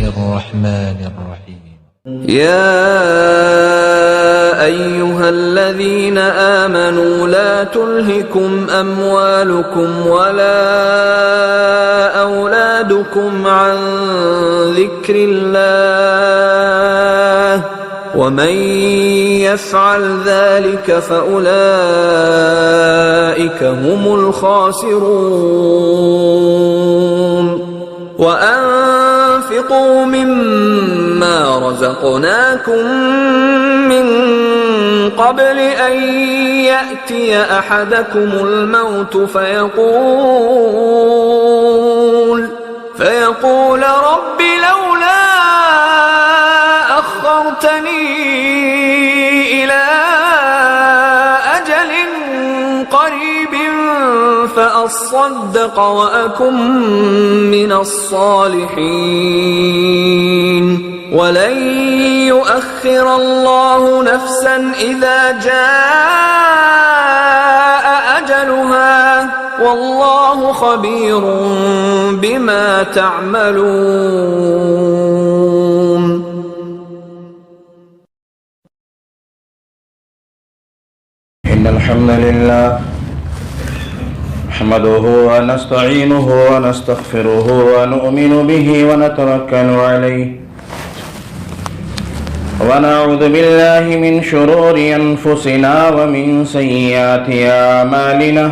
الرحمن الرحيم. يا أيها الذين آمنوا لا تلهكم أموالكم ولا أولادكم عن ذكر الله ومن يفعل ذلك فأولئك هم الخاسرون. وأنفقوا مما رزقناكم من قبل أن يأتي أحدكم الموت فيقول رب لولا أخرتني إلى أجل قريب فأصدق وأكن من الصالحين ولن يؤخر الله نفسا إذا جاء أجلها والله خبير بما تعملون. إن الحمد لله نحمده ونستعينه ونستغفره ونؤمن به ونتوكل عليه ونعوذ بالله من شرور أنفسنا ومن سيئات أعمالنا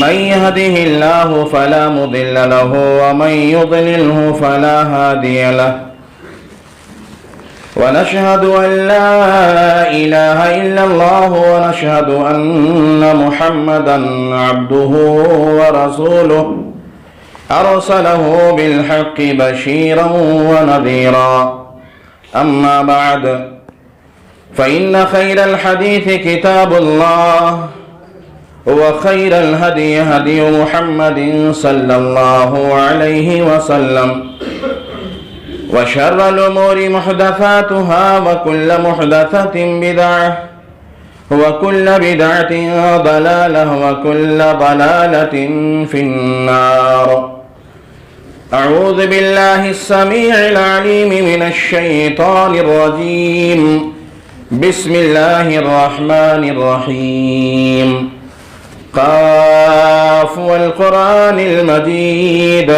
من يهده الله فلا مضل له ومن يضلله فلا هادي له ونشهد أن لا إله إلا الله ونشهد أن محمدا عبده ورسوله أرسله بالحق بشيرا ونذيرا. أما بعد فإن خير الحديث كتاب الله وخير الهدي هدي محمد صلى الله عليه وسلم وشر الأمور محدثاتها وكل محدثة بدعة وكل بدعة ضلالة وكل ضلالة في النار. أعوذ بالله السميع العليم من الشيطان الرجيم. بسم الله الرحمن الرحيم. قاف والقرآن المجيد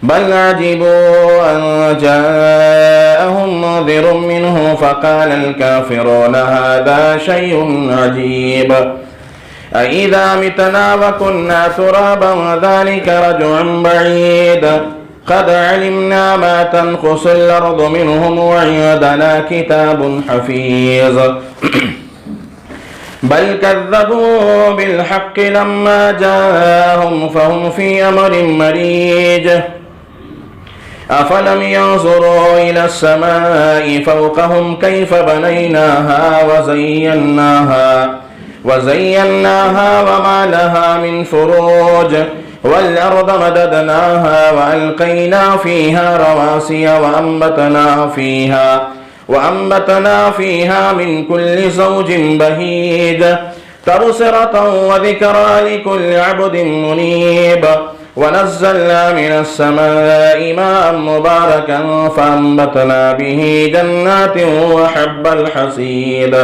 بل عجبوا أن جاءهم منذر منه فقال الكافرون هذا شيء عجيب أإذا متنا وكنا ترابا وذلك رجع بعيد قد علمنا ما تنقص الأرض منهم وعندنا كتاب حفيظ بل كذبوا بالحق لما جاءهم فهم في أمر مريج أفلم ينظروا إلى السماء فوقهم كيف بنيناها وزيناها وما لها من فروج والأرض مددناها وألقينا فيها رواسي وأنبتنا فيها من كل زوج بهيج تبصرة وذكرى لكل عبد منيب ونزلنا من السماء ماء مباركا فأنبتنا به جنات وحب الحصيد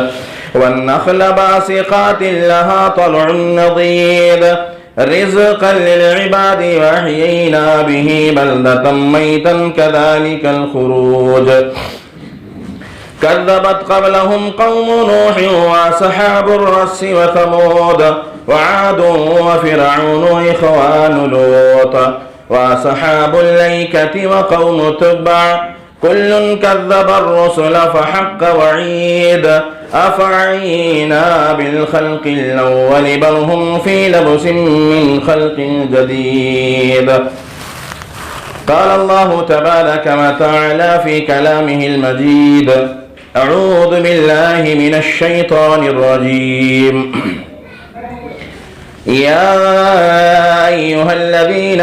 والنخل باسقات لها طلع نضيد رزقا للعباد وأحيينا به بلدة ميتا كذلك الخروج كذبت قبلهم قوم نوح وأصحاب الرس وثمود وعاد وفرعون وإخوان لوط وأصحاب الأيكة وقوم تبع كل كذب الرسل فحق وعيد أفعينا بالخلق الأول بل هم في لبس من خلق جديد. قال الله تبارك وتعالى في كلامه المجيد أعوذ بالله من الشيطان الرجيم. يا أيها الذين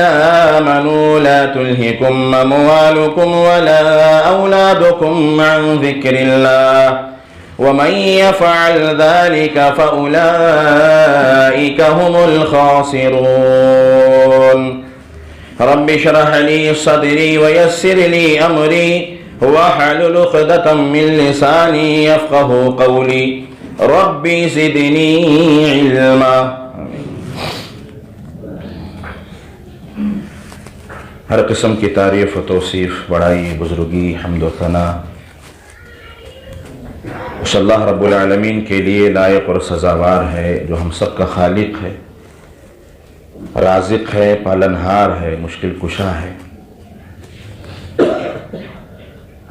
آمنوا لا تلهكم أموالكم ولا أولادكم عن ذكر الله ومن يفعل ذلك فأولئك هم الخاسرون. رب اشرح لي صدري ويسر لي أمري واحلل عقدة من لساني يفقهوا قولي رب زدني علما. ہر قسم کی تعریف و توصیف، بڑائی، بزرگی، حمد و ثنا اس اللہ رب العالمین کے لیے لائق اور سزاوار ہے جو ہم سب کا خالق ہے، رازق ہے، پالنہار ہے، مشکل کشا ہے،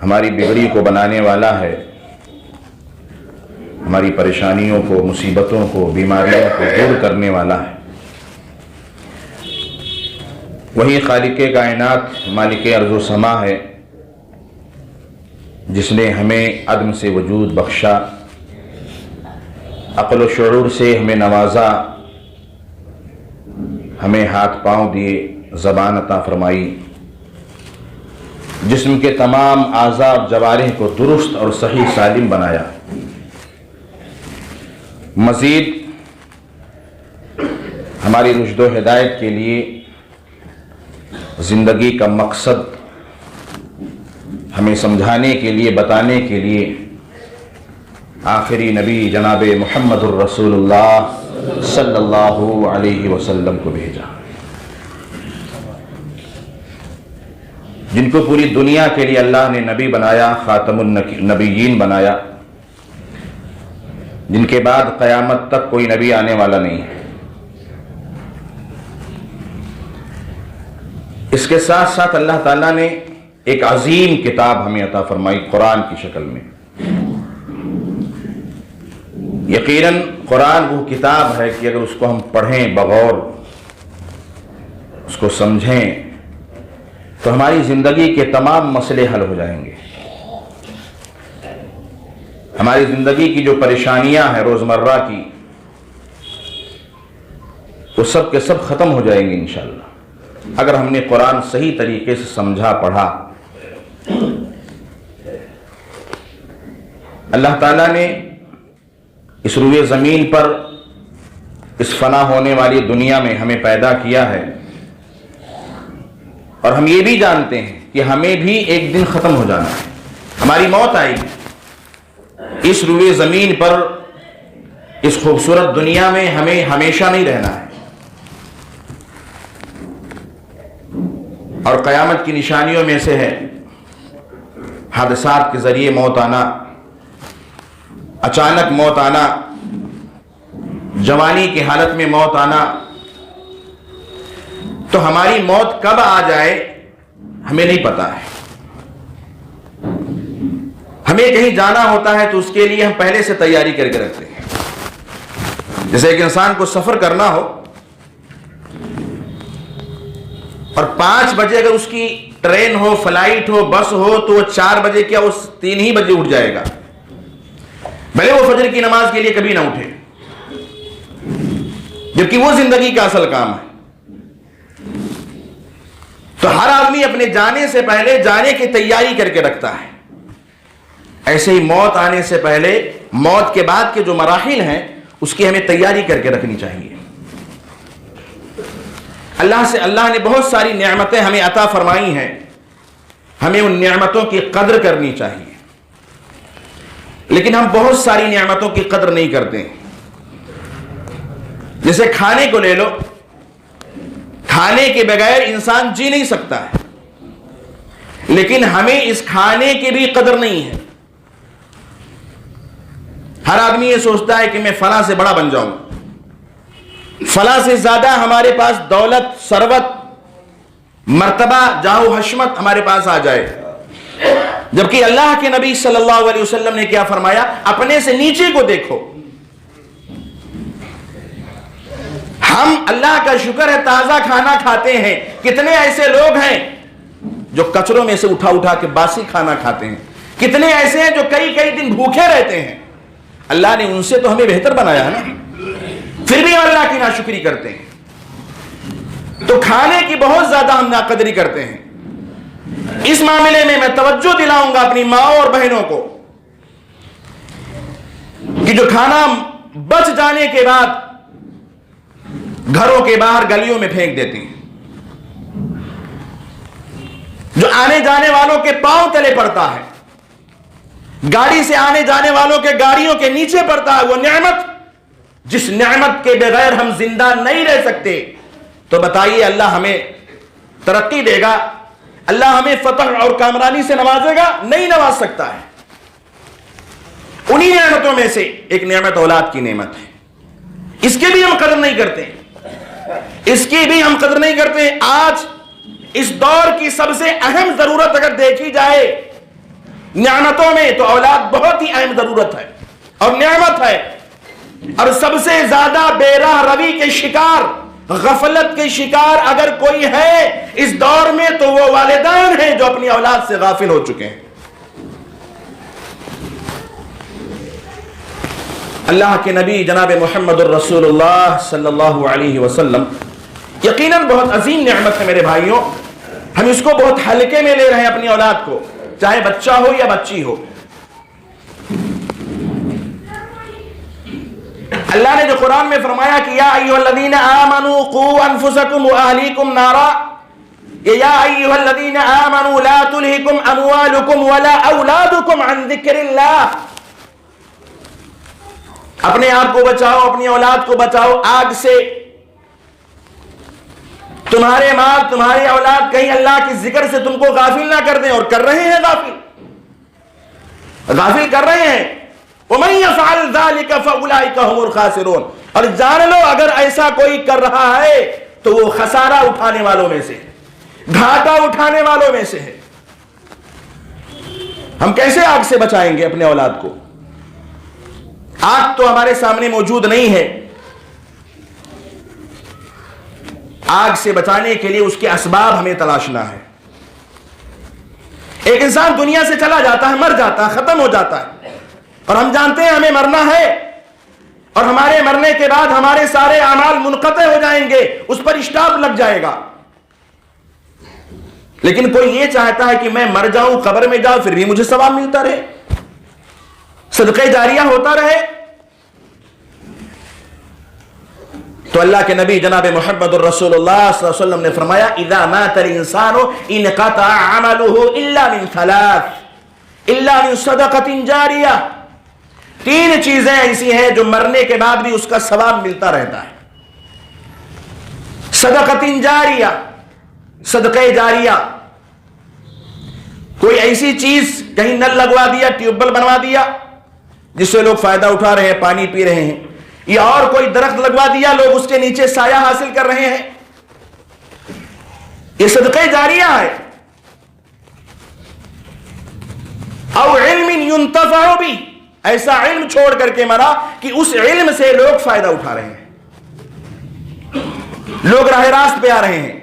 ہماری بگڑی کو بنانے والا ہے، ہماری پریشانیوں کو، مصیبتوں کو، بیماریوں کو دور کرنے والا ہے. وہی خالق کائنات، مالک ارض و سما ہے جس نے ہمیں عدم سے وجود بخشا، عقل و شعور سے ہمیں نوازا، ہمیں ہاتھ پاؤں دیے، زبان عطا فرمائی، جسم کے تمام اعضاء جوارح کو درست اور صحیح سالم بنایا. مزید ہماری رشد و ہدایت کے لیے زندگی کا مقصد ہمیں سمجھانے کے لیے، بتانے کے لیے آخری نبی جناب محمد الرسول اللہ صلی اللہ علیہ وسلم کو بھیجا، جن کو پوری دنیا کے لیے اللہ نے نبی بنایا، خاتم النبیین بنایا، جن کے بعد قیامت تک کوئی نبی آنے والا نہیں ہے. اس کے ساتھ ساتھ اللہ تعالیٰ نے ایک عظیم کتاب ہمیں عطا فرمائی قرآن کی شکل میں. یقیناً قرآن وہ کتاب ہے کہ اگر اس کو ہم پڑھیں بغور، اس کو سمجھیں تو ہماری زندگی کے تمام مسئلے حل ہو جائیں گے. ہماری زندگی کی جو پریشانیاں ہیں روزمرہ کی، وہ سب کے سب ختم ہو جائیں گے انشاءاللہ، اگر ہم نے قرآن صحیح طریقے سے سمجھا، پڑھا. اللہ تعالیٰ نے اس روئے زمین پر اس فنا ہونے والی دنیا میں ہمیں پیدا کیا ہے، اور ہم یہ بھی جانتے ہیں کہ ہمیں بھی ایک دن ختم ہو جانا ہے، ہماری موت آئے گی. اس روئے زمین پر اس خوبصورت دنیا میں ہمیں ہمیشہ نہیں رہنا ہے. اور قیامت کی نشانیوں میں سے ہے حادثات کے ذریعے موت آنا، اچانک موت آنا، جوانی کی حالت میں موت آنا. تو ہماری موت کب آ جائے ہمیں نہیں پتا ہے. ہمیں کہیں جانا ہوتا ہے تو اس کے لیے ہم پہلے سے تیاری کر کے رکھتے ہیں. جیسے ایک انسان کو سفر کرنا ہو اور 5 بجے اگر اس کی ٹرین ہو، فلائٹ ہو، بس ہو، تو وہ 4 بجے کیا وہ 3 ہی بجے اٹھ جائے گا، بھلے وہ فجر کی نماز کے لیے کبھی نہ اٹھے، جبکہ وہ زندگی کا اصل کام ہے. تو ہر آدمی اپنے جانے سے پہلے جانے کی تیاری کر کے رکھتا ہے. ایسے ہی موت آنے سے پہلے، موت کے بعد کے جو مراحل ہیں اس کی ہمیں تیاری کر کے رکھنی چاہیے. اللہ نے بہت ساری نعمتیں ہمیں عطا فرمائی ہیں، ہمیں ان نعمتوں کی قدر کرنی چاہیے. لیکن ہم بہت ساری نعمتوں کی قدر نہیں کرتے. جیسے کھانے کو لے لو، کھانے کے بغیر انسان جی نہیں سکتا ہے، لیکن ہمیں اس کھانے کی بھی قدر نہیں ہے. ہر آدمی یہ سوچتا ہے کہ میں فلاں سے بڑا بن جاؤں، فلاں سے زیادہ ہمارے پاس دولت، ثروت، مرتبہ، جاہ و حشمت ہمارے پاس آ جائے. جبکہ اللہ کے نبی صلی اللہ علیہ وسلم نے کیا فرمایا؟ اپنے سے نیچے کو دیکھو. ہم اللہ کا شکر ہے تازہ کھانا کھاتے ہیں. کتنے ایسے لوگ ہیں جو کچروں میں سے اٹھا اٹھا کے باسی کھانا کھاتے ہیں. کتنے ایسے ہیں جو کئی کئی دن بھوکے رہتے ہیں. اللہ نے ان سے تو ہمیں بہتر بنایا ہے نا، پھر بھی ہم اللہ کی ناشکری کرتے ہیں. تو کھانے کی بہت زیادہ ہم ناقدری کرتے ہیں. اس معاملے میں میں توجہ دلاؤں گا اپنی ماں اور بہنوں کو کہ جو کھانا بچ جانے کے بعد گھروں کے باہر گلیوں میں پھینک دیتی ہیں. آنے جانے والوں کے پاؤں تلے پڑتا ہے، گاڑی سے آنے جانے والوں کے گاڑیوں کے نیچے پڑتا ہے، وہ نعمت جس نعمت کے بغیر ہم زندہ نہیں رہ سکتے، تو بتائیے اللہ ہمیں ترقی دے گا، اللہ ہمیں فتح اور کامرانی سے نوازے گا؟ نہیں نواز سکتا ہے۔ انہی نعمتوں میں سے ایک نعمت اولاد کی نعمت ہے، اس کی بھی ہم قدر نہیں کرتے، اس کی بھی ہم قدر نہیں کرتے۔ آج اس دور کی سب سے اہم ضرورت اگر دیکھی جائے نعمتوں میں تو اولاد بہت ہی اہم ضرورت ہے اور نعمت ہے، اور سب سے زیادہ بے راہ روی کے شکار، غفلت کے شکار اگر کوئی ہے اس دور میں تو وہ والدین ہیں جو اپنی اولاد سے غافل ہو چکے ہیں۔ اللہ کے نبی جناب محمد الرسول اللہ صلی اللہ علیہ وسلم یقیناً بہت عظیم نعمت ہے میرے بھائیوں، ہم اس کو بہت ہلکے میں لے رہے ہیں اپنی اولاد کو، چاہے بچہ ہو یا بچی ہو۔ اللہ نے جو قرآن میں فرمایا کہ یا ایھا الذین آمنوا قوا انفسکم واہلیکم نارا، یا ایھا الذین آمنوا لا تلہکم اموالکم ولا اولادکم عن ذکر اللہ، اپنے آپ کو بچاؤ، اپنی اولاد کو بچاؤ آگ سے، تمہارے مال تمہاری اولاد کہیں اللہ کے ذکر سے تم کو غافل نہ کر دیں، اور کر رہے ہیں غافل کر رہے ہیں۔ وَمَن يَفْعَلْ ذَلِكَ فَأُولَٰئِكَ هُمُ الْخَاسِرُونَ، اور جان لو اگر ایسا کوئی کر رہا ہے تو وہ خسارہ اٹھانے والوں میں سے، گھاٹا اٹھانے والوں میں سے ہے۔ ہم کیسے آگ سے بچائیں گے اپنے اولاد کو؟ آگ تو ہمارے سامنے موجود نہیں ہے، آگ سے بچانے کے لیے اس کے اسباب ہمیں تلاشنا ہے۔ ایک انسان دنیا سے چلا جاتا ہے، مر جاتا ہے، ختم ہو جاتا ہے، اور ہم جانتے ہیں ہمیں مرنا ہے، اور ہمارے مرنے کے بعد ہمارے سارے اعمال منقطع ہو جائیں گے، اس پر اسٹاپ لگ جائے گا۔ لیکن کوئی یہ چاہتا ہے کہ میں مر جاؤں، قبر میں جاؤں، پھر بھی مجھے ثواب ملتا رہے، صدقہ جاریہ ہوتا رہے۔ تو اللہ کے نبی جناب محمد الرسول اللہ صلی اللہ علیہ وسلم نے فرمایا اذا مات الانسان انقطع عمله الا من ثلاث الا من صدقۃ جاریہ، تین چیزیں ایسی ہیں جو مرنے کے بعد بھی اس کا ثواب ملتا رہتا ہے۔ صدقۃ جاریہ، صدقہ جاریہ، کوئی ایسی چیز، کہیں نل لگوا دیا، ٹیوب ویل بنوا دیا جس سے لوگ فائدہ اٹھا رہے ہیں، پانی پی رہے ہیں، یا اور کوئی درخت لگوا دیا، لوگ اس کے نیچے سایہ حاصل کر رہے ہیں، یہ صدقہ جاریہ ہے۔ او علم ينتفع بھی، ایسا علم چھوڑ کر کے مرا کہ اس علم سے لوگ فائدہ اٹھا رہے ہیں، لوگ راہ راست پہ آ رہے ہیں،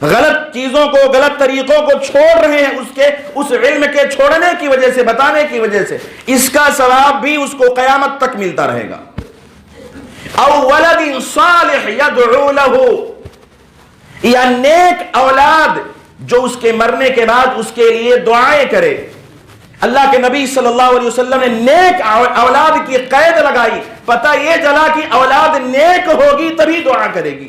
غلط چیزوں کو، غلط طریقوں کو چھوڑ رہے ہیں، اس علم کے چھوڑنے کی وجہ سے، بتانے کی وجہ سے، اس کا ثواب بھی اس کو قیامت تک ملتا رہے گا۔ او ولد صالح يدعو له، یا نیک اولاد جو اس کے مرنے کے بعد اس کے لیے دعائیں کرے۔ اللہ کے نبی صلی اللہ علیہ وسلم نے نیک اولاد کی قید لگائی، پتہ یہ چلا کہ اولاد نیک ہوگی تبھی دعا کرے گی،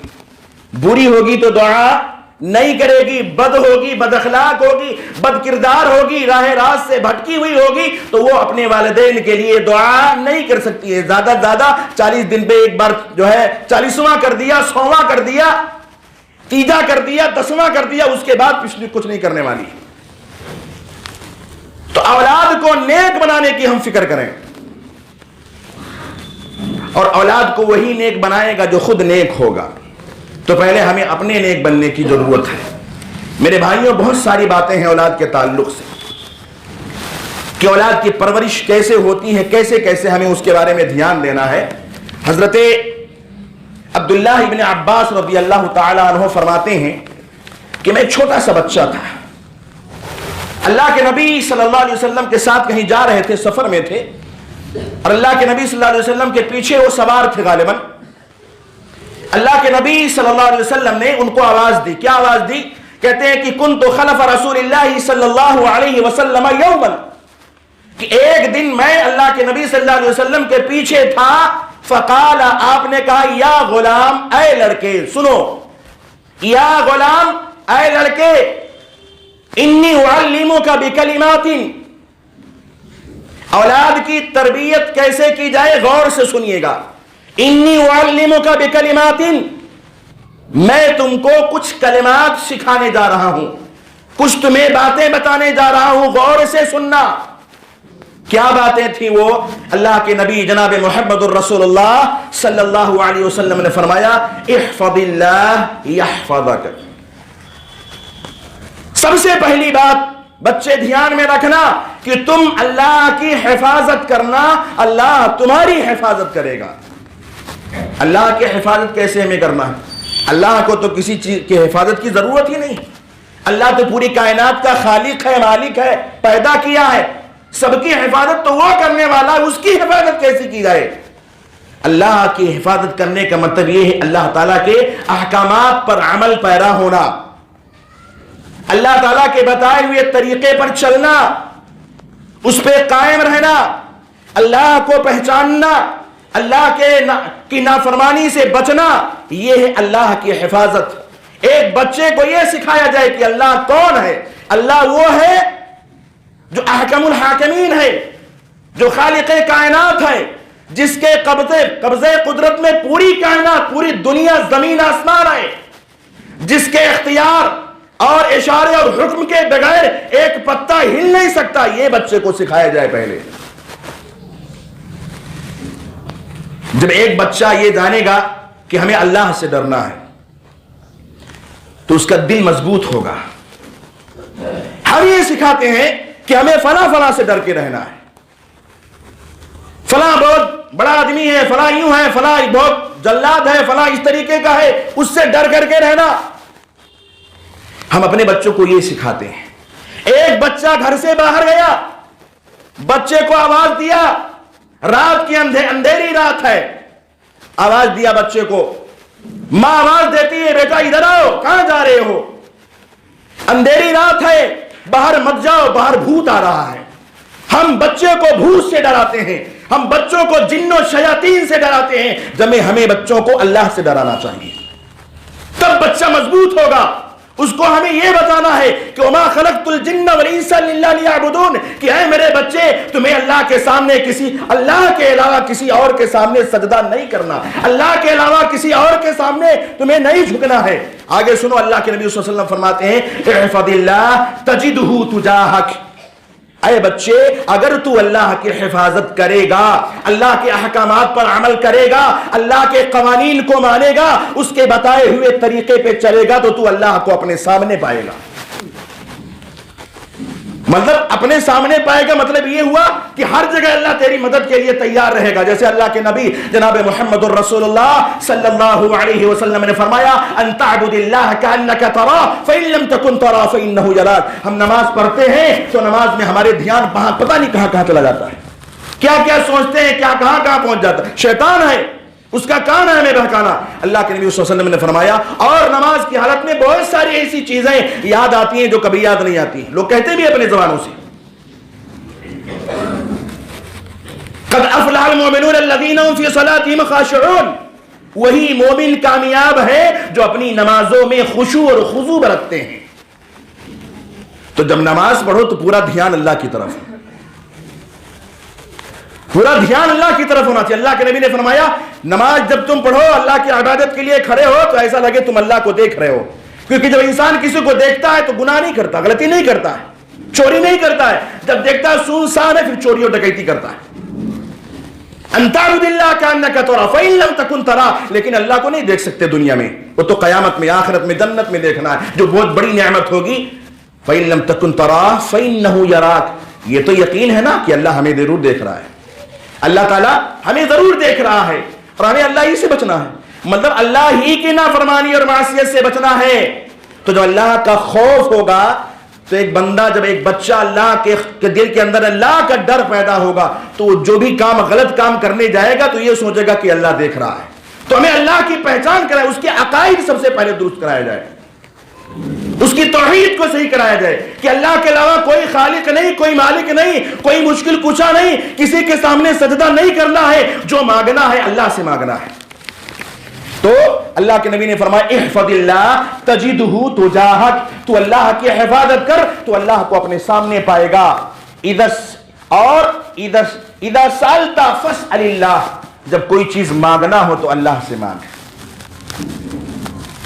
بری ہوگی تو دعا نہیں کرے گی، بد ہوگی، بد اخلاق ہوگی، بد کردار ہوگی، راہ راست سے بھٹکی ہوئی ہوگی تو وہ اپنے والدین کے لیے دعا نہیں کر سکتی ہے۔ زیادہ زیادہ 40 دن پہ ایک بار جو ہے 40واں کر دیا، 100واں کر دیا، 30 کر دیا، 10واں کر دیا، اس کے بعد پچھلی کچھ نہیں کرنے والی۔ تو اولاد کو نیک بنانے کی ہم فکر کریں، اور اولاد کو وہی نیک بنائے گا جو خود نیک ہوگا۔ تو پہلے ہمیں اپنے نیک بننے کی ضرورت ہے۔ میرے بھائیوں، بہت ساری باتیں ہیں اولاد کے تعلق سے کہ اولاد کی پرورش کیسے ہوتی ہے، کیسے کیسے ہمیں اس کے بارے میں دھیان دینا ہے۔ حضرت عبداللہ ابن عباس رضی اللہ تعالی عنہ فرماتے ہیں کہ میں ایک چھوٹا سا بچہ تھا، اللہ کے نبی صلی اللہ علیہ وسلم کے ساتھ کہیں جا رہے تھے، سفر میں تھے، اور اللہ کے نبی صلی اللہ علیہ وسلم کے پیچھے وہ سوار تھے غالباً۔ اللہ کے نبی صلی اللہ علیہ وسلم نے ان کو آواز دی، کیا آواز دی؟ کہتے ہیں کہ کنت خلف رسول اللہ صلی اللہ علیہ وسلم یوما، کہ ایک دن میں اللہ کے نبی صلی اللہ علیہ وسلم کے پیچھے تھا، فقال، آپ نے کہا، یا غلام، اے لڑکے، سنو، یا غلام، اے لڑکے، انی اعلمک بکلمات، اولاد کی تربیت کیسے کی جائے غور سے سنیے گا. انی اعلمک بکلمات، میں تم کو کچھ کلمات سکھانے جا رہا ہوں، کچھ تمہیں باتیں بتانے جا رہا ہوں، غور سے سننا. کیا باتیں تھیں وہ؟ اللہ کے نبی جناب محمد الرسول اللہ صلی اللہ علیہ وسلم نے فرمایا احفظ اللہ یحفظک. سب سے پہلی بات بچے دھیان میں رکھنا کہ تم اللہ کی حفاظت کرنا، اللہ تمہاری حفاظت کرے گا. اللہ کی حفاظت کیسے ہمیں کرنا ہے؟ اللہ کو تو کسی چیز کی حفاظت کی ضرورت ہی نہیں. اللہ تو پوری کائنات کا خالق ہے، مالک ہے، پیدا کیا ہے. سب کی حفاظت تو وہ کرنے والا ہے، اس کی حفاظت کیسے کی جائے؟ اللہ کی حفاظت کرنے کا مطلب یہ ہے اللہ تعالیٰ کے احکامات پر عمل پیرا ہونا، اللہ تعالیٰ کے بتائے ہوئے طریقے پر چلنا، اس پہ قائم رہنا، اللہ کو پہچاننا، اللہ کی نافرمانی سے بچنا. یہ ہے اللہ کی حفاظت. ایک بچے کو یہ سکھایا جائے کہ اللہ کون ہے. اللہ وہ ہے جو احکم الحاکمین ہے، جو خالق کائنات ہے، جس کے قبضے قدرت میں پوری کائنات، پوری دنیا زمین آسمان ہے، جس کے اختیار اور اشارے اور حکم کے بغیر ایک پتا ہل نہیں سکتا. یہ بچے کو سکھایا جائے پہلے. جب ایک بچہ یہ جانے گا کہ ہمیں اللہ سے ڈرنا ہے تو اس کا دل مضبوط ہوگا. ہم یہ سکھاتے ہیں کہ ہمیں فلاں فلاں سے ڈر کے رہنا ہے، فلاں بہت بڑا آدمی ہے، فلاں یوں ہے، فلاں بہت جلاد ہے، فلاں اس طریقے کا ہے، اس سے ڈر کر کے رہنا. ہم اپنے بچوں کو یہ سکھاتے ہیں. ایک بچہ گھر سے باہر گیا، بچے کو آواز دیا، رات کی اندھیری رات ہے، آواز دیا بچے کو، ماں آواز دیتی ہے بیٹا ادھر آؤ، کہاں جا رہے ہو، اندھیری رات ہے، باہر مت جاؤ، باہر بھوت آ رہا ہے. ہم بچے کو بھوت سے ڈراتے ہیں، ہم بچوں کو جن و شیاطین سے ڈراتے ہیں، جب ہمیں بچوں کو اللہ سے ڈرانا چاہیے. تب بچہ مضبوط ہوگا. اس کو ہمیں یہ بتانا ہے کہ وما خلقت الجن والانس الا لیعبدون، کہ اے میرے بچے تمہیں اللہ کے سامنے اللہ کے علاوہ کسی اور کے سامنے سجدہ نہیں کرنا، اللہ کے علاوہ کسی اور کے سامنے تمہیں نہیں جھکنا ہے. آگے سنو، اللہ کے نبی صلی اللہ علیہ وسلم فرماتے ہیں احفظ اللہ تجدہ تجاہک. اے بچے اگر تو اللہ کی حفاظت کرے گا، اللہ کے احکامات پر عمل کرے گا، اللہ کے قوانین کو مانے گا، اس کے بتائے ہوئے طریقے پہ چلے گا تو اللہ کو اپنے سامنے پائے گا. مطلب اپنے سامنے پائے گا مطلب یہ ہوا کہ ہر جگہ اللہ تیری مدد کے لیے تیار رہے گا. جیسے اللہ کے نبی جناب محمد الرسول اللہ صلی اللہ علیہ وسلم نے فرمایا ان تعبد اللہ کأنک تراہ فإن لم تکن تراہ فإنہ یراک. ہم نماز پڑھتے ہیں تو نماز میں ہمارے دھیان پتہ نہیں کہاں کہاں چلا جاتا ہے، کیا کیا سوچتے ہیں، کیا کہاں کہاں پہنچ جاتا ہے. شیطان ہے، اس کا کام ہے ہمیں بہکانا. اللہ کے نبی صلی اللہ علیہ وسلم نے فرمایا اور نماز کی حالت میں بہت ساری ایسی چیزیں یاد آتی ہیں جو کبھی یاد نہیں آتی. لوگ کہتے بھی اپنے زبانوں سے قد افلح المؤمنون الذین هم فی صلاتهم خاشعون. وہی مومن کامیاب ہے جو اپنی نمازوں میں خشوع اور خضوع برتتے ہیں. تو جب نماز پڑھو تو پورا دھیان اللہ کی طرف، پورا دھیان اللہ کی طرف ہونا چاہیے. اللہ کے نبی نے فرمایا نماز جب تم پڑھو اللہ کی عبادت کے لیے کھڑے ہو تو ایسا لگے تم اللہ کو دیکھ رہے ہو. کیونکہ جب انسان کسی کو دیکھتا ہے تو گناہ نہیں کرتا، غلطی نہیں کرتا ہے، چوری نہیں کرتا ہے. جب دیکھتا ہے سنسان ہے پھر چوری اور ڈکیتی کرتا ہے. ان تعبد اللہ کأنک تراہ فإن لم تکن تراہ. لیکن اللہ کو نہیں دیکھ سکتے دنیا میں، وہ تو قیامت میں، آخرت میں، جنت میں دیکھنا ہے جو بہت بڑی نعمت ہوگی. فإن لم تکن تراہ فإنہ یراک. یہ تو یقین ہے نا کہ اللہ ہمیں ضرور دیکھ رہا ہے، اللہ تعالیٰ ہمیں ضرور دیکھ رہا ہے اور ہمیں اللہ ہی سے بچنا ہے. مطلب اللہ ہی کی نافرمانی اور معصیت سے بچنا ہے. تو جو اللہ کا خوف ہوگا تو ایک بندہ، جب ایک بچہ اللہ کے دل کے اندر اللہ کا ڈر پیدا ہوگا تو جو بھی کام غلط کام کرنے جائے گا تو یہ سوچے گا کہ اللہ دیکھ رہا ہے. تو ہمیں اللہ کی پہچان کرائے، اس کے عقائد سب سے پہلے درست کرایا جائے، اس کی توحید کو صحیح کرایا جائے کہ اللہ کے علاوہ کوئی خالق نہیں، کوئی مالک نہیں، کوئی مشکل کشا نہیں، کسی کے سامنے سجدہ نہیں کرنا ہے، جو مانگنا ہے اللہ سے مانگنا ہے. تو اللہ کے نبی نے فرمایا احفظ اللہ تجدہ تجاہک، تو اللہ کی حفاظت کر تو اللہ کو اپنے سامنے پائے گا. اذا سألت فاسأل اللہ، جب کوئی چیز مانگنا ہو تو اللہ سے مانگ.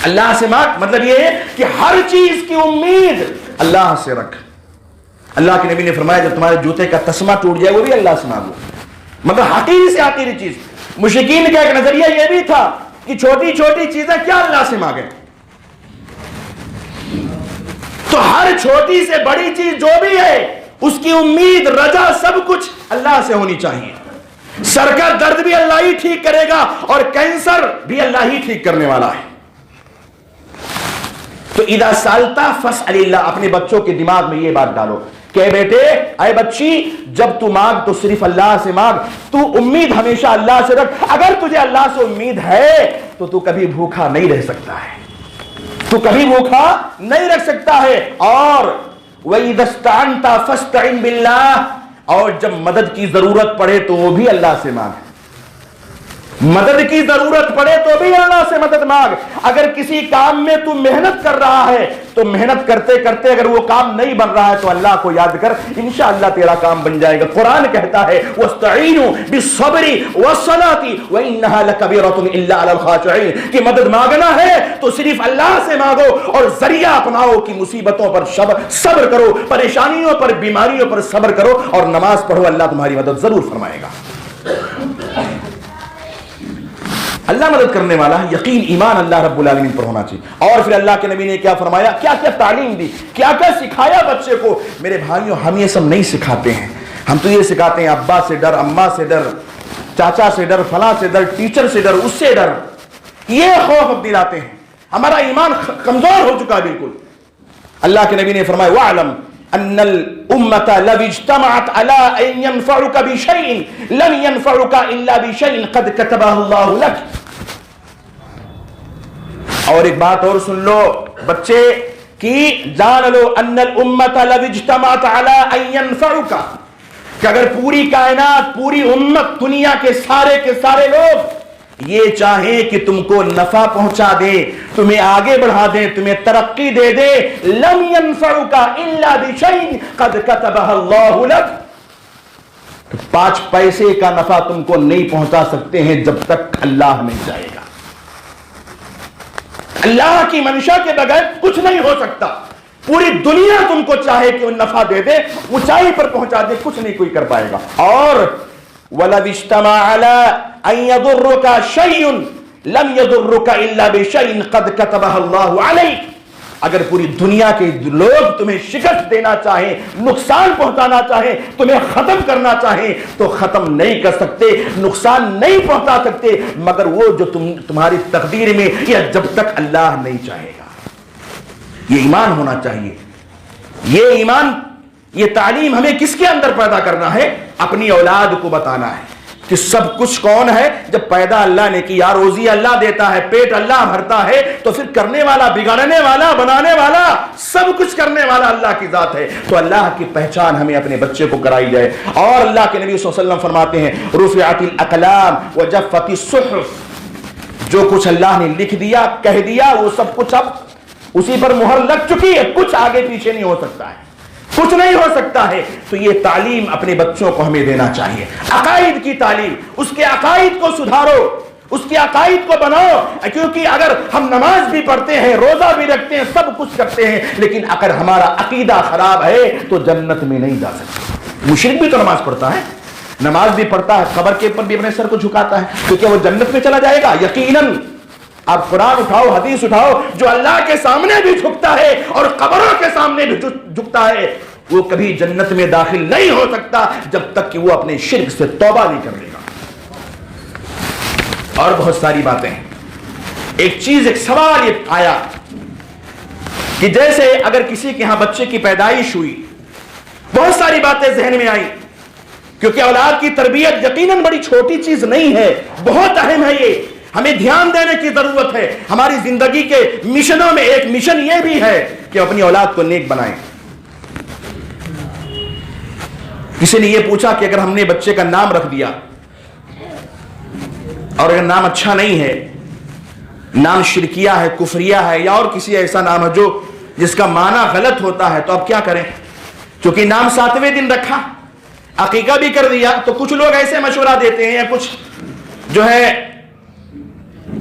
اللہ سے مانگ مطلب یہ ہے کہ ہر چیز کی امید اللہ سے رکھ. اللہ کے نبی نے فرمایا جب تمہارے جوتے کا تسمہ ٹوٹ جائے وہ بھی اللہ سے مانگو. مگر حقیقی سے حقیقی چیز. مشرکین کا ایک نظریہ یہ بھی تھا کہ چھوٹی چھوٹی چیزیں کیا اللہ سے مانگیں، تو ہر چھوٹی سے بڑی چیز جو بھی ہے اس کی امید رجا سب کچھ اللہ سے ہونی چاہیے. سر کا درد بھی اللہ ہی ٹھیک کرے گا اور کینسر بھی اللہ ہی ٹھیک کرنے والا ہے. تو اذا سالتا فاسأل اللہ، اپنے بچوں کے دماغ میں یہ بات ڈالو کہ بیٹے اے بچی جب تو مانگ تو صرف اللہ سے مانگ، تو امید ہمیشہ اللہ سے رکھ. اگر تجھے اللہ سے امید ہے تو کبھی بھوکا نہیں رہ سکتا ہے، تو کبھی بھوکا نہیں رہ سکتا ہے. اور وَإِذَا اسْتَعَنْتَ فَاسْتَعِنْ بِاللَّهِ، اور جب مدد کی ضرورت پڑے تو وہ بھی اللہ سے مانگ. مدد کی ضرورت پڑے تو بھی اللہ سے مدد مانگ. اگر کسی کام میں تو محنت کر رہا ہے تو محنت کرتے کرتے اگر وہ کام نہیں بن رہا ہے تو اللہ کو یاد کر، انشاءاللہ تیرا کام بن جائے گا. قرآن کہتا ہے وَاسْتَعِينُوا بِالصَّبْرِ وَالصَّلَاةِ وَإِنَّهَا لَكَبِيرَةٌ إِلَّا عَلَى الْخَاشِعِينَ، کہ مدد مانگنا ہے تو صرف اللہ سے مانگو اور ذریعہ اپناؤ کہ مصیبتوں پر صبر کرو، پریشانیوں پر بیماریوں پر صبر کرو اور نماز پڑھو، اللہ تمہاری مدد ضرور فرمائے گا. اللہ مدد کرنے والا ہے. یقین ایمان اللہ رب العالمین پر ہونا چاہیے. اور پھر اللہ کے نبی نے کیا فرمایا، کیا کیا تعلیم دی، کیا کیا سکھایا بچے کو. میرے بھائیوں ہم یہ سب نہیں سکھاتے ہیں. ہم تو یہ سکھاتے ہیں ابا سے ڈر، اماں سے ڈر، چاچا سے ڈر، فلاں سے ڈر، ٹیچر سے ڈر، اس سے ڈر. یہ خوف دلاتے ہیں. ہمارا ایمان کمزور ہو چکا ہے بالکل. اللہ کے نبی نے فرمایا وَاعْلَمْ ان الامه لو اجتمعت على ان ينفعك بشيء لن ينفعك الا بشيء قد كتبه الله لك. اور ایک بات اور سن لو بچے کی، جان لو ان الامه لو اجتمعت على ان ينفعك، کہ اگر پوری کائنات، پوری امت، دنیا کے سارے لوگ یہ چاہیں کہ تم کو نفع پہنچا دے، تمہیں آگے بڑھا دیں، تمہیں ترقی دے دے، لم ينفعك الا بشيء قد كتبه الله لك، تو 5 پیسے کا نفع تم کو نہیں پہنچا سکتے ہیں جب تک اللہ نہیں چاہے گا. اللہ کی منشا کے بغیر کچھ نہیں ہو سکتا. پوری دنیا تم کو چاہے کہ وہ نفع دے دے، اونچائی پر پہنچا دے، کچھ نہیں کوئی کر پائے گا. اور وَلَوِ اجْتَمَعَ عَلَىٰ أَن يَضُرُّكَ شَيْءٌ لَمْ يَضُرُّكَ إِلَّا بِشَيْءٍ قَدْ كَتَبَهَ اللَّهُ عَلَيْكَ. اگر پوری دنیا کے لوگ تمہیں شکست دینا چاہیں، نقصان پہنچانا چاہیں، تمہیں ختم کرنا چاہیں تو ختم نہیں کر سکتے، نقصان نہیں پہنچا سکتے مگر وہ جو تمہاری تقدیر میں، یا جب تک اللہ نہیں چاہے گا. یہ ایمان ہونا چاہیے. یہ ایمان، یہ تعلیم ہمیں کس کے اندر پیدا کرنا ہے؟ اپنی اولاد کو بتانا ہے کہ سب کچھ کون ہے. جب پیدا اللہ نے کیا، روزی اللہ دیتا ہے، پیٹ اللہ بھرتا ہے، تو پھر کرنے والا، بگاڑنے والا، بنانے والا، سب کچھ کرنے والا اللہ کی ذات ہے. تو اللہ کی پہچان ہمیں اپنے بچے کو کرائی جائے. اور اللہ کے نبی صلی اللہ علیہ وسلم فرماتے ہیں رفعت الاقلام وجفت الصحف، جو کچھ اللہ نے لکھ دیا، کہہ دیا، وہ سب کچھ اب اسی پر مہر لگ چکی ہے، کچھ آگے پیچھے نہیں ہو سکتا ہے، کچھ نہیں ہو سکتا ہے. تو یہ تعلیم اپنے بچوں کو ہمیں دینا چاہیے. عقائد کی تعلیم، اس کے عقائد کو سدھارو، اس کے عقائد کو بناؤ. کیونکہ اگر ہم نماز بھی پڑھتے ہیں، روزہ بھی رکھتے ہیں، سب کچھ کرتے ہیں، لیکن اگر ہمارا عقیدہ خراب ہے تو جنت میں نہیں جا سکتے. مشرک بھی تو نماز پڑھتا ہے، نماز بھی پڑھتا ہے، قبر کے اوپر بھی اپنے سر کو جھکاتا ہے، تو کیا وہ جنت میں چلا جائے گا؟ یقیناً. آپ قرآن اٹھاؤ، حدیث اٹھاؤ، جو اللہ کے سامنے بھی جھکتا ہے اور قبروں کے سامنے بھی جھکتا ہے، وہ کبھی جنت میں داخل نہیں ہو سکتا جب تک کہ وہ اپنے شرک سے توبہ نہیں کر لے گا. اور بہت ساری باتیں ہیں. ایک سوال یہ آیا کہ جیسے اگر کسی کے ہاں بچے کی پیدائش ہوئی، بہت ساری باتیں ذہن میں آئی، کیونکہ اولاد کی تربیت یقیناً بڑی چھوٹی چیز نہیں ہے، بہت اہم ہے. یہ ہمیں دھیان دینے کی ضرورت ہے. ہماری زندگی کے مشنوں میں ایک مشن یہ بھی ہے کہ اپنی اولاد کو نیک بنائیں. کسی نے یہ پوچھا کہ اگر ہم نے بچے کا نام رکھ دیا اور اگر نام اچھا نہیں ہے نام شرکیہ ہے، کفریہ ہے، یا اور کسی ایسا نام ہے جو جس کا معنی غلط ہوتا ہے، تو اب کیا کریں؟ چونکہ نام 7ویں دن رکھا، عقیقہ بھی کر دیا، تو کچھ لوگ ایسے مشورہ دیتے ہیں، یا کچھ جو ہے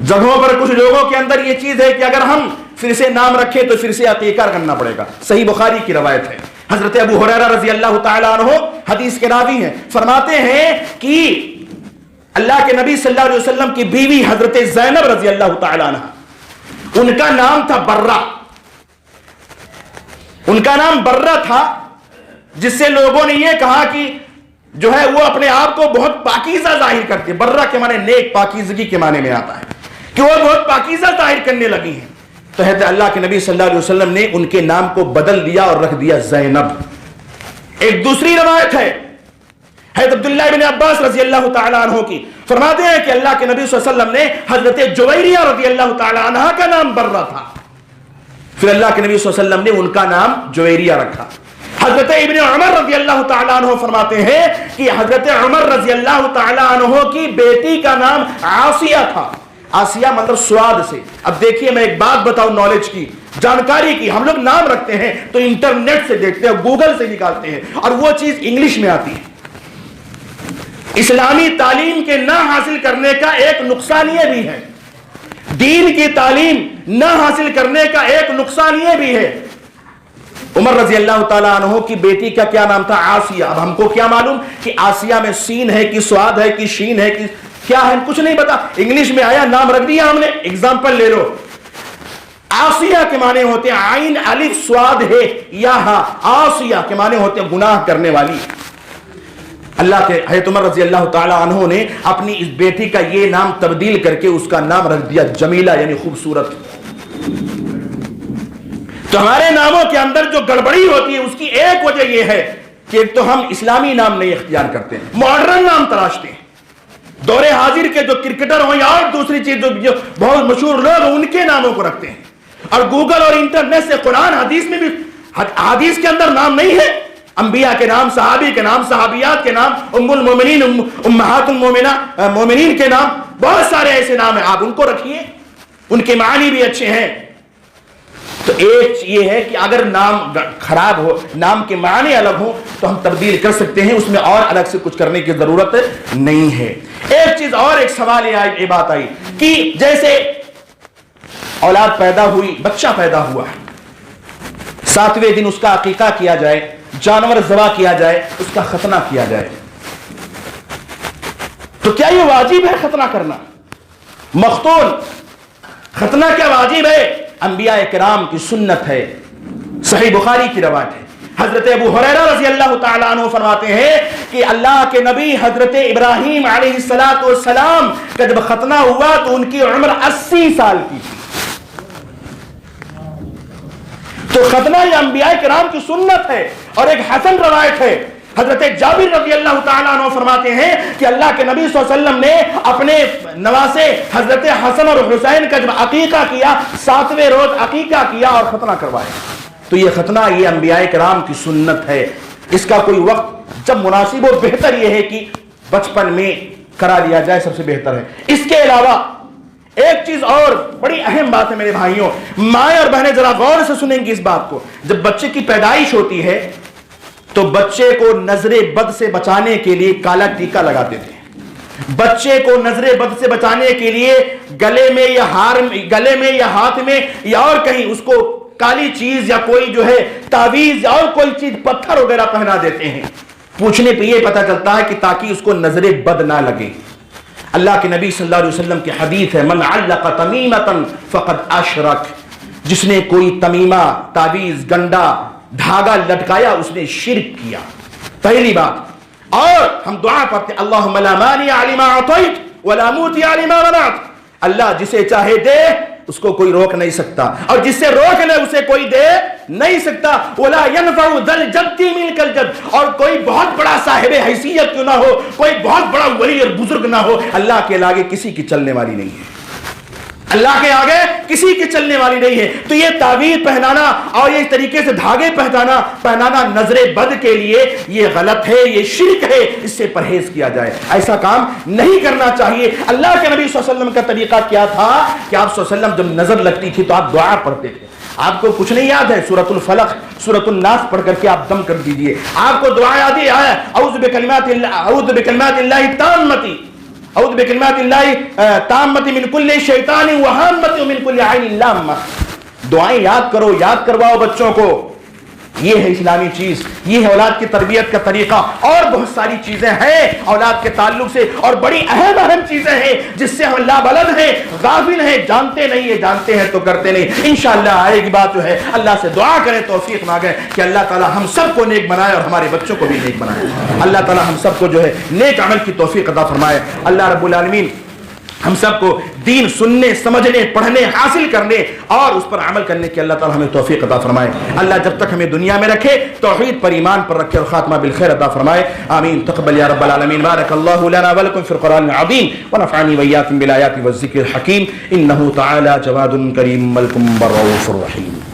جگہوں پر کچھ لوگوں کے اندر یہ چیز ہے کہ اگر ہم پھر سے نام رکھیں تو پھر سے عقیقہ کرنا پڑے گا۔ صحیح بخاری کی روایت ہے، حضرت ابو ہریرہ رضی اللہ تعالیٰ عنہ حدیث کے راوی ہیں، فرماتے ہیں کہ اللہ کے نبی صلی اللہ علیہ وسلم کی بیوی حضرت زینب رضی اللہ تعالیٰ عنہ، ان کا نام تھا برہ، ان کا نام برہ تھا، جس سے لوگوں نے یہ کہا کہ جو ہے وہ اپنے آپ کو بہت پاکیزہ ظاہر کرتے ہیں۔ برہ کے معنی نیک، پاکیزگی کے معنی میں آتا ہے کہ وہ بہت پاکیزہ ظاہر کرنے لگی ہیں، تو حضرت اللہ کے نبی صلی اللہ علیہ وسلم نے ان کے نام کو بدل دیا اور رکھ دیا زینب۔ ایک دوسری روایت ہے حضرت عبداللہ بن عباس رضی اللہ تعالیٰ عنہ کی، فرماتے ہیں کہ اللہ کے نبی صلی اللہ علیہ وسلم نے حضرت جویریہ رضی اللہ تعالیٰ عنہ کا نام برہ تھا، پھر اللہ کے نبی صلی اللہ علیہ وسلم نے ان کا نام جویریہ رکھا۔ حضرت ابن عمر رضی اللہ تعالیٰ عنہ فرماتے ہیں کہ حضرت عمر رضی اللہ تعالیٰ عنہ کی بیٹی کا نام عاصیہ تھا۔ عاصیہ مطلب سواد سے۔ اب دیکھیے میں ایک بات بتاؤں نالج کی، جانکاری کی، ہم لوگ نام رکھتے ہیں تو انٹرنیٹ سے دیکھتے ہیں، گوگل سے نکالتے ہیں، اور وہ چیز انگلش میں آتی ہے۔ اسلامی تعلیم کے نہ حاصل کرنے کا ایک نقصان یہ بھی ہے، دین کی تعلیم نہ حاصل کرنے کا ایک نقصان یہ بھی ہے۔ عمر رضی اللہ تعالیٰ عنہ کی بیٹی کا کیا نام تھا؟ عاصیہ۔ اب ہم کو کیا معلوم کہ عاصیہ میں سین ہے کہ سواد ہے کہ شین ہے کہ کیا ہے، کچھ نہیں پتا، انگلش میں آیا نام رکھ دیا ہم نے۔ اگزامپل لے لو، عاصیہ کے معنی ہوتے ہیں عین الف سواد ہے یا ہاں، عاصیہ کے معنی ہوتے ہیں گناہ کرنے والی۔ اللہ کے حضرت عمر رضی اللہ تعالیٰ عنہ نے اپنی اس بیٹی کا یہ نام تبدیل کر کے اس کا نام رکھ دیا جمیلہ، یعنی خوبصورت۔ تو ہمارے ناموں کے اندر جو گڑبڑی ہوتی ہے اس کی ایک وجہ یہ ہے کہ ایک تو ہم اسلامی نام نہیں اختیار کرتے ہیں، ماڈرن نام تراشتے ہیں۔ دور حاضر کے جو کرکٹر ہوں یا اور دوسری چیز جو بہت مشہور لوگ ان کے ناموں کو رکھتے ہیں، اور گوگل اور انٹرنیٹ سے قرآن حدیث میں بھی، حدیث کے اندر نام نہیں ہے، انبیاء کے نام، صحابی کے نام، صحابیات کے نام، ام المومنین، امہات المومنین کے نام، بہت سارے ایسے نام ہیں، آپ ان کو رکھیے، ان کے معنی بھی اچھے ہیں۔ تو ایک یہ ہے کہ اگر نام خراب ہو، نام کے معنی الگ ہوں تو ہم تبدیل کر سکتے ہیں، اس میں اور الگ سے کچھ کرنے کی ضرورت نہیں ہے۔ ایک چیز اور، ایک سوال یہ بات آئی کہ جیسے اولاد پیدا ہوئی، بچہ پیدا ہوا، 7ویں دن اس کا عقیقہ کیا جائے، جانور ذبح کیا جائے، اس کا ختنہ کیا جائے، تو کیا یہ واجب ہے ختنہ کرنا؟ مختون ختنہ کیا واجب ہے؟ انبیاء کرام کی سنت ہے، صحیح بخاری کی روایت ہے۔ حضرت ابو ہریرہ رضی اللہ تعالیٰ عنہ فرماتے ہیں کہ اللہ کے نبی حضرت ابراہیم علیہ السلام کا جب ختنہ ہوا تو ان کی عمر 80 سال کی تھی۔ تو ختنہ یہ انبیاء کرام کی سنت ہے۔ اور ایک حسن روایت ہے، حضرت جابر رضی اللہ تعالیٰ عنہ فرماتے ہیں کہ اللہ کے نبی صلی اللہ علیہ وسلم نے اپنے نواسے حضرت حسن اور حسین کا جب عقیقہ کیا، 7ویں روز عقیقہ کیا اور ختنہ کروایا۔ تو یہ ختنہ یہ انبیاء کرام کی سنت ہے، اس کا کوئی وقت جب مناسب ہو، بہتر یہ ہے کہ بچپن میں کرا لیا جائے، سب سے بہتر ہے۔ اس کے علاوہ ایک چیز اور بڑی اہم بات ہے میرے بھائیوں، مائیں اور بہنیں ذرا غور سے سنیں گی اس بات کو۔ جب بچے کی پیدائش ہوتی ہے تو بچے کو نظر بد سے بچانے کے لیے کالا ٹیکا لگاتے تھے۔ بچے کو نظر بد سے بچانے کے لیے گلے میں یا ہاتھ میں یا اور کہیں اس کو کالی چیز یا کوئی جو ہے تعویذ یا اور کوئی چیز پتھر وغیرہ پہنا دیتے ہیں۔ پوچھنے پہ یہ پتا چلتا ہے کہ تاکہ اس کو نظر بد نہ لگے۔ اللہ کے نبی صلی اللہ علیہ وسلم کی حدیث ہے، من علق تمیمۃ فقد اشرک، جس نے کوئی تمیمہ، تعویذ، گنڈا، دھاگا لٹکایا اس نے شرک کیا۔ پہلی بات۔ اور ہم دعا پڑھتے اللہم لا مانع لما اعطیت ولا موتع لما منعت، اللہ جسے چاہے دے اس کو کوئی روک نہیں سکتا، اور جس سے روک لے اسے کوئی دے نہیں سکتا۔ ولا ينفع ذا الجد منك الجد، اور کوئی بہت بڑا صاحب حیثیت کیوں نہ ہو، کوئی بہت بڑا ولی اور بزرگ نہ ہو، اللہ کے آگے کسی کی چلنے والی نہیں ہے۔ اللہ کے آگے کسی کی چلنے والی نہیں ہے. تو یہ تعویذ پہنانا اور یہ اس طریقے سے دھاگے پہنانا نظر بد کے لیے یہ غلط ہے, یہ شرک ہے, اس سے پرہیز کیا جائے. ایسا کام نہیں کرنا چاہیے. اللہ کے نبی صلی اللہ علیہ وسلم کا طریقہ کیا تھا کہ آپ صلی اللہ علیہ وسلم جب نظر لگتی تھی تو آپ دعا پڑھتے تھے. آپ کو کچھ نہیں یاد ہے؟ سورۃ الفلق سورۃ الناس پڑھ کر کے آپ دم کر دیجئے. آپ کو دعا یاد ہے؟ اعوذ بکلمات اللہ التامۃ اعوذ بکلمات اللہ تامۃ من کل شیطان وہامۃ ومن کل عین لامہ. دعائیں یاد کرو, یاد کرواؤ بچوں کو. یہ ہے اسلامی چیز, یہ ہے اولاد کی تربیت کا طریقہ. اور بہت ساری چیزیں ہیں اولاد کے تعلق سے, اور بڑی اہم چیزیں ہیں جس سے ہم اللہ بلد ہیں, غافل ہیں, جانتے نہیں ہیں, جانتے ہیں تو کرتے نہیں. انشاءاللہ آئے گی بات جو ہے. اللہ سے دعا کریں, توفیق مانگیں کہ اللہ تعالی ہم سب کو نیک بنائے اور ہمارے بچوں کو بھی نیک بنائے. اللہ تعالی ہم سب کو جو ہے نیک عمل کی توفیق عطا فرمائے. اللہ رب العالمین ہم سب کو دین سننے, سمجھنے, پڑھنے, حاصل کرنے اور اس پر عمل کرنے کی اللہ تعالی ہمیں توفیق عطا فرمائے. اللہ جب تک ہمیں دنیا میں رکھے توحید پر, ایمان پر رکھے اور خاتمہ بالخیر عطا فرمائے. آمین. تقبل یا رب العالمین. بارک اللہ لنا ولکم فی القرآن العظیم ونفعنی وإیاکم بالآیات والذکر الحکیم. انہ تعالی جواد کریم ملک رؤوف رحیم.